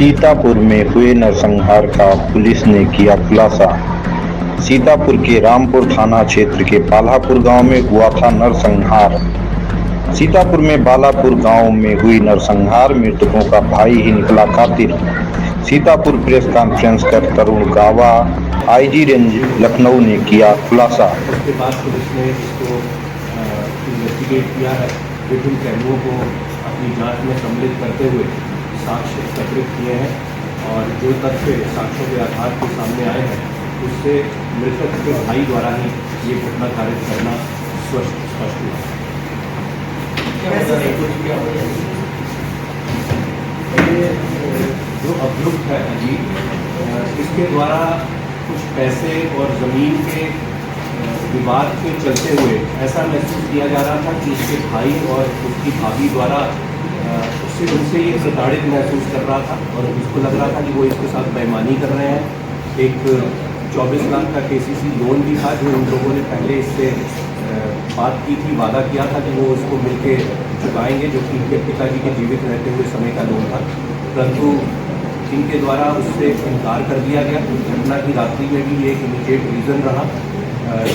सीतापुर में हुए नरसंहार का पुलिस ने किया खुलासा। सीतापुर के रामपुर थाना क्षेत्र के बालापुर गांव में हुआ था नरसंहार। सीतापुर में बालापुर गांव में हुई नरसंहार मृतकों का भाई ही निकला कातिल। सीतापुर प्रेस कॉन्फ्रेंस कर तरुण गावा आईजी रेंज लखनऊ ने किया खुलासा। उसके बाद पुलिस ने इसको इन्वेस्टिगेट किया है। विभिन्न पहलुओं को अपनी जांच में सम्मिलित करते हुए साक्ष्य एकत्रित किए हैं और जो तथ्य साक्ष्यों के आधार के सामने आए हैं उससे मृतक के भाई द्वारा ही ये घटना कारित करना स्पष्ट हुआ। ये जो अभियुक्त है अजीत, इसके द्वारा कुछ पैसे और ज़मीन के विवाद के चलते हुए ऐसा महसूस किया जा रहा था कि इसके भाई और उसकी भाभी द्वारा उनसे ये प्रताड़ित महसूस कर रहा था और उसको लग रहा था कि वो इसके साथ बेईमानी कर रहे हैं। एक 24 लाख का केसीसी लोन भी था जो उन लोगों ने पहले इससे बात की थी, वादा किया था कि वो उसको मिलके चुकाएंगे, जो कि इनके पिताजी के जीवित रहते हुए समय का लोन था, परंतु इनके द्वारा उससे इनकार कर दिया गया। घटना की रात्रि में भी ये एक इमीडिएट रीज़न रहा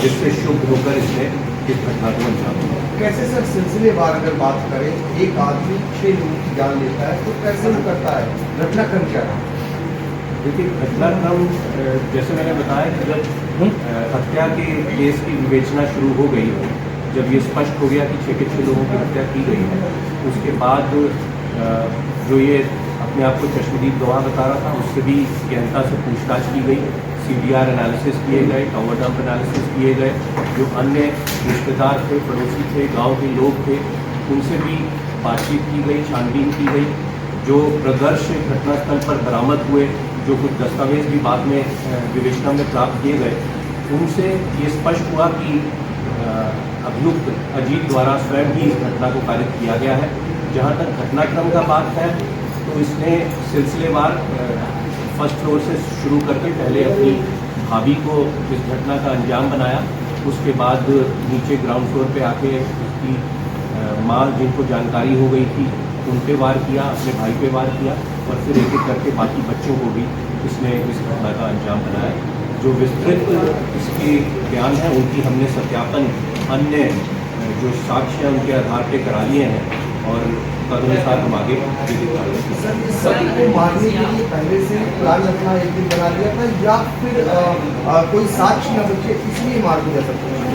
जिससे शुभ होकर इसने इस घटना को अंजाम दिया। कैसे सर सिलसिलेवार अगर बात करें, एक आदमी 6 लोगों की जान लेता है तो कैसे वो करता है, घटनाक्रम क्या रहा? देखिए, घटनाक्रम जैसे मैंने बताया कि जब हत्या के केस की विवेचना शुरू हो गई, जब ये स्पष्ट हो गया कि 6 के 6 लोगों की हत्या की गई है, उसके बाद जो ये अपने आप को चश्मदीद गवाह बता रहा था उससे भी गहनता से पूछताछ की गई। CDR एनालिसिस किए गए, टावर डंप एनालिसिस किए गए, जो अन्य रिश्तेदार थे, पड़ोसी थे, गांव के लोग थे, उनसे भी बातचीत की गई, छानबीन की गई। जो प्रदर्श घटनास्थल पर बरामद हुए, जो कुछ दस्तावेज भी बाद में विवेचना में प्राप्त किए गए, उनसे ये स्पष्ट हुआ कि अभियुक्त अजीत द्वारा स्वयं ही इस घटना को कारित किया गया है। जहाँ तक घटनाक्रम का बात है तो इसने सिलसिलेवार फर्स्ट फ्लोर से शुरू करके पहले अपनी भाभी को इस घटना का अंजाम बनाया, उसके बाद नीचे ग्राउंड फ्लोर पे आके उसकी माँ जिनको जानकारी हो गई थी उन पे वार किया, अपने भाई पे वार किया और फिर एक एक करके बाकी बच्चों को भी इसने इस घटना का अंजाम बनाया। जो विस्तृत इसके बयान हैं उनकी हमने सत्यापन अन्य जो साक्ष्य हैं उनके आधार पे करा लिए हैं और तदनुसार हम आगे सर को मारने के लिए पहले से प्लान रखना एक दिन बना लिया था या फिर कोई साक्ष्य न बचे इसलिए मार दिया सकते हैं?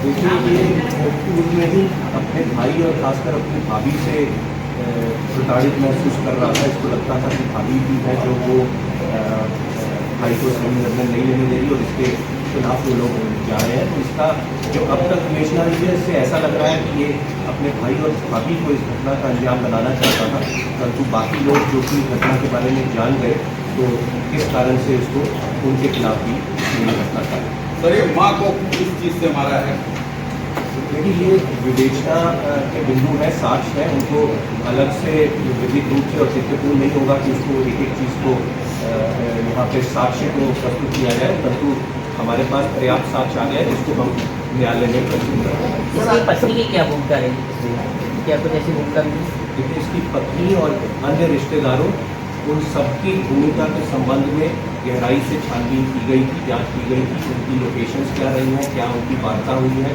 देखिए, ये पूर्व में ही अपने भाई और खासकर अपनी भाभी से प्रताड़ित महसूस कर रहा था। इसको लगता था कि भाभी भी है जो वो भाई को सही निर्णय नहीं लेने दे रही और इसके खिलाफ वो लोग जा रहे हैं। तो इसका जो अब तक विवेचना हुई है इससे ऐसा लग रहा है कि ये अपने भाई और भाभी को इस घटना का अंजाम बनाना चाहता था, परंतु बाकी लोग जो कि घटना के बारे में जान गए तो इस कारण से इसको उनके खिलाफ भी घटना था। सर, ये माँ को किस चीज़ से मारा है? देखिए, ये विवेचना के बिंदु है, साक्ष्य है, उनको अलग से विधिक रूप से और तथ्यपूर्ण नहीं होगा कि उसको एक एक चीज़ को यहाँ पे साक्ष्य को प्रस्तुत किया जाए, परंतु हमारे पास पर्याप्त साक्ष्य आ गया जिसको हम न्यायालय में प्रस्तुत करेंगे। इसकी पत्नी की क्या भूमिका रहेगी, क्या कुछ ऐसी भूमिका भी? देखिए, इसकी पत्नी और अन्य रिश्तेदारों उन सबकी भूमिका के संबंध में गहराई से छानबीन की गई थी, जांच की गई थी, उनकी लोकेशंस क्या रही हैं, क्या उनकी वार्ता हुई है।